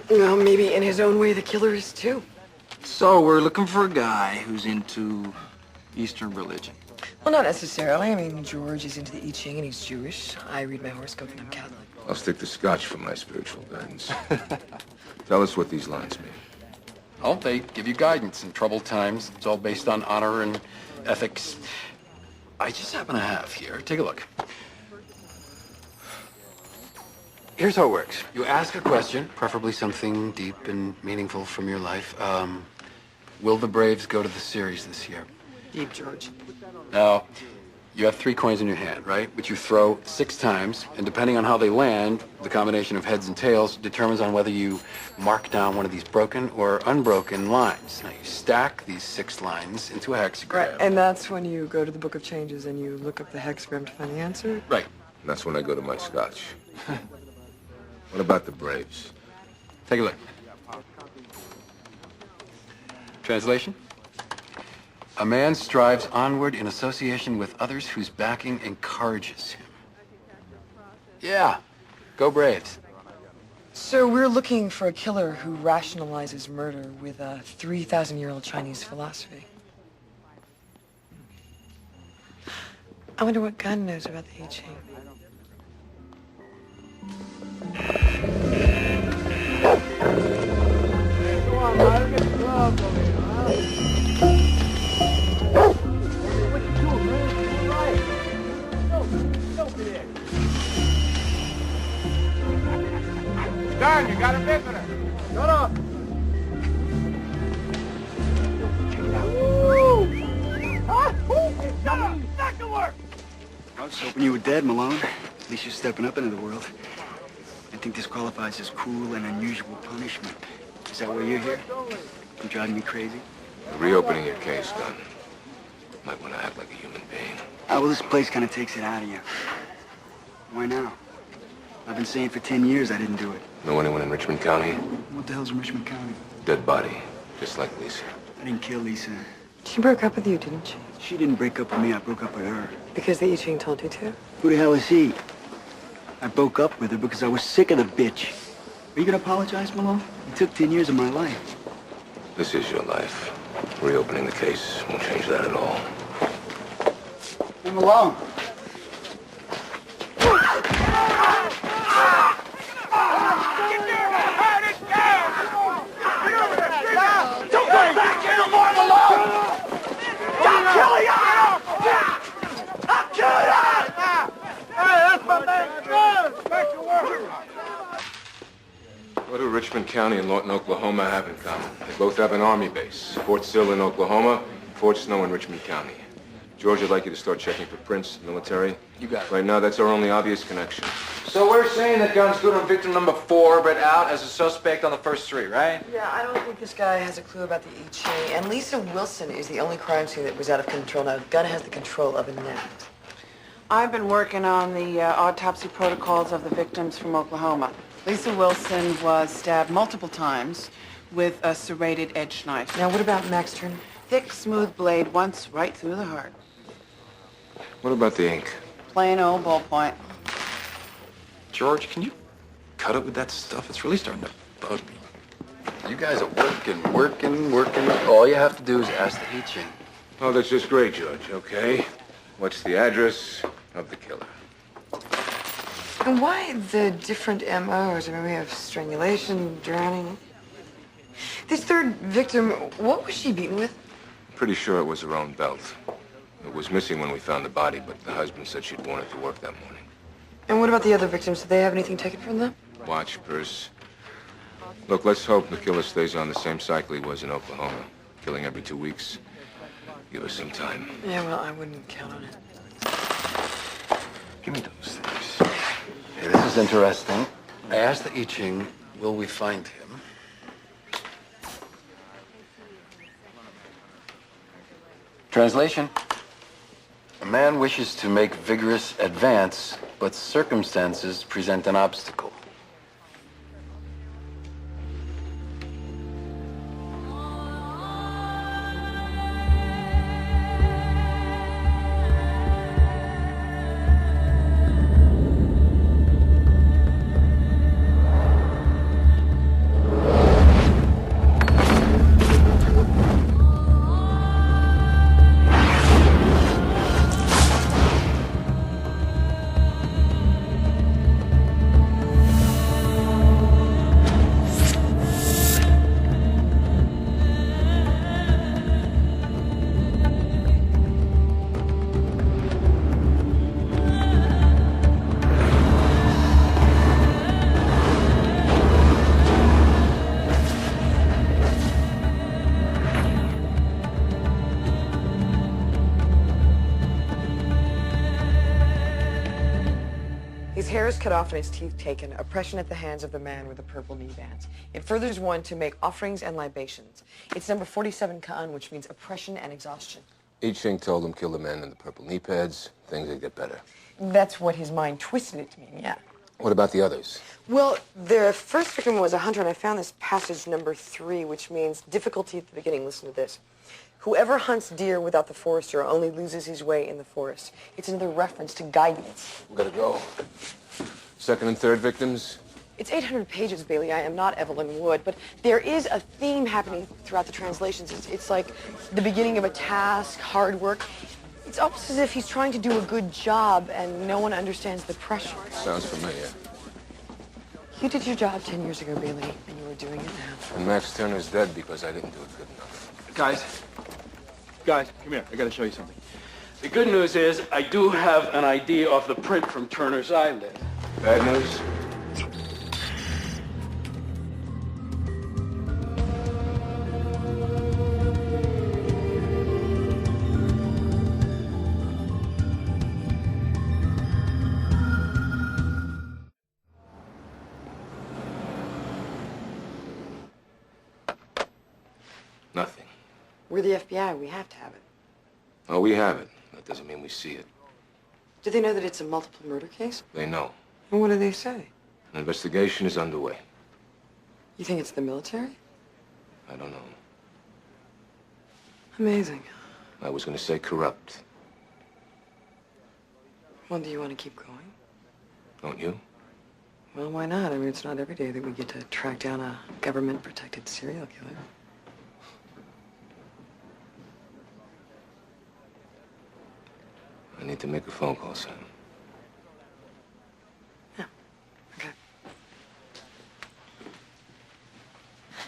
Well, maybe in his own way the killer is too. So we're looking for a guy who's into Eastern religion. Well, not necessarily. I mean, George is into the I Ching and he's Jewish. I read my horoscope and I'm Catholic. I'll stick to Scotch for my spiritual guidance. Tell us what these lines mean. Oh, they give you guidance in troubled times. It's all based on honor and ethics. I just happen to have here. Take a look. Here's how it works. You ask a question, preferably something deep and meaningful from your life. Will the Braves go to the series this year? Deep, George. Now, you have 3 coins in your hand, right? Which you throw 6 times, and depending on how they land, the combination of heads and tails determines on whether you mark down one of these broken or unbroken lines. Now, you stack these 6 lines into a hexagram. Right, and that's when you go to the Book of Changes and you look up the hexagram to find the answer? Right. And that's when I go to my Scotch. What about the Braves? Take a look. Translation? A man strives onward in association with others whose backing encourages him. Yeah, go Braves. So we're looking for a killer who rationalizes murder with a 3,000-year-old Chinese philosophy. I wonder what Gunn knows about the I Ching. Come on, Ryder, get the gloves over here, huh? What you doing, man? You're right. Don't be there. Done, you got a visitor. Shut up. Check it out. Woo! Huh? Shut up. Back to work. I was hoping you were dead, Malone. At least you're stepping up into the world. I think this qualifies as cruel and unusual punishment. Is that why you're here? You driving me crazy? Reopening your case, Gunn. Might want to act like a human being. Well, this place kind of takes it out of you. Why now? I've been saying for 10 years I didn't do it. Know anyone in Richmond County? What the hell's in Richmond County? Dead body, just like Lisa. I didn't kill Lisa. She broke up with you, didn't she? She didn't break up with me. I broke up with her. Because the I Ching told you to? Who the hell is he? I broke up with her because I was sick of the bitch. Are you gonna apologize, Malone? It took 10 years of my life. This is your life. Reopening the case won't change that at all. Hey, Malone. Don't go back anymore, Malone! I'll kill you! I'll kill you! Hey, that's my man. Good. Back to work. What do Richmond County and Lawton, Oklahoma have in common? They both have an army base. Fort Sill in Oklahoma, Fort Snow in Richmond County. George, I'd like you to start checking for prints, military. You got it. Right now, that's our only obvious connection. So we're saying that Gunn's good on victim number 4, but out as a suspect on the first 3, right? Yeah, I don't think this guy has a clue about the I Ching. And Lisa Wilson is the only crime scene that was out of control. Now, Gunn has the control of a net. I've been working on the autopsy protocols of the victims from Oklahoma. Lisa Wilson was stabbed multiple times with a serrated edge knife. Now, what about Max Turner? Thick, smooth blade once right through the heart. What about the ink? Plain old ballpoint. George, can you cut it with that stuff? It's really starting to bug me. You guys are working. All you have to do is ask the I Ching. Oh, that's just great, George, okay? What's the address of the killer? And why the different MOs? I mean, we have strangulation, drowning. This third victim, what was she beaten with? Pretty sure it was her own belt. It was missing when we found the body, but the husband said she'd worn it to work that morning. And what about the other victims? Did they have anything taken from them? Watch, purse. Look, let's hope the killer stays on the same cycle he was in Oklahoma. Killing every 2 weeks. Give us some time. Yeah, well, I wouldn't count on it. Give me those things. Hey, this is interesting. I asked the I Ching, will we find him? Translation. A man wishes to make vigorous advance, but circumstances present an obstacle. nose cut off and his teeth taken, oppression at the hands of the man with the purple knee bands. It furthers one to make offerings and libations. It's number 47 Ka'an, which means oppression and exhaustion. I Ching told him kill the man in the purple knee pads, things would get better. That's what his mind twisted it to mean, yeah. What about the others? Well, the first victim was a hunter, and I found this passage number 3, which means difficulty at the beginning. Listen to this. Whoever hunts deer without the forester only loses his way in the forest. It's another reference to guidance. We gotta go. Second and third victims? It's 800 pages, Bailey. I am not Evelyn Wood, but there is a theme happening throughout the translations. It's like the beginning of a task, hard work. It's almost as if he's trying to do a good job and no one understands the pressure. Sounds familiar. You did your job 10 years ago, Bailey, and you were doing it now. And Max Turner's dead because I didn't do it good enough. Guys, come here. I gotta show you something. The good news is I do have an ID off the print from Turner's eyelid. Bad news? Nothing. We're the FBI. We have to have it. Oh, we have it. That doesn't mean we see it. Do they know that it's a multiple murder case? They know. And what do they say? An investigation is underway. You think it's the military? I don't know. Amazing. I was gonna say corrupt. Well, do you want to keep going? Don't you? Well, why not? I mean, it's not every day that we get to track down a government-protected serial killer. I need to make a phone call, Sam.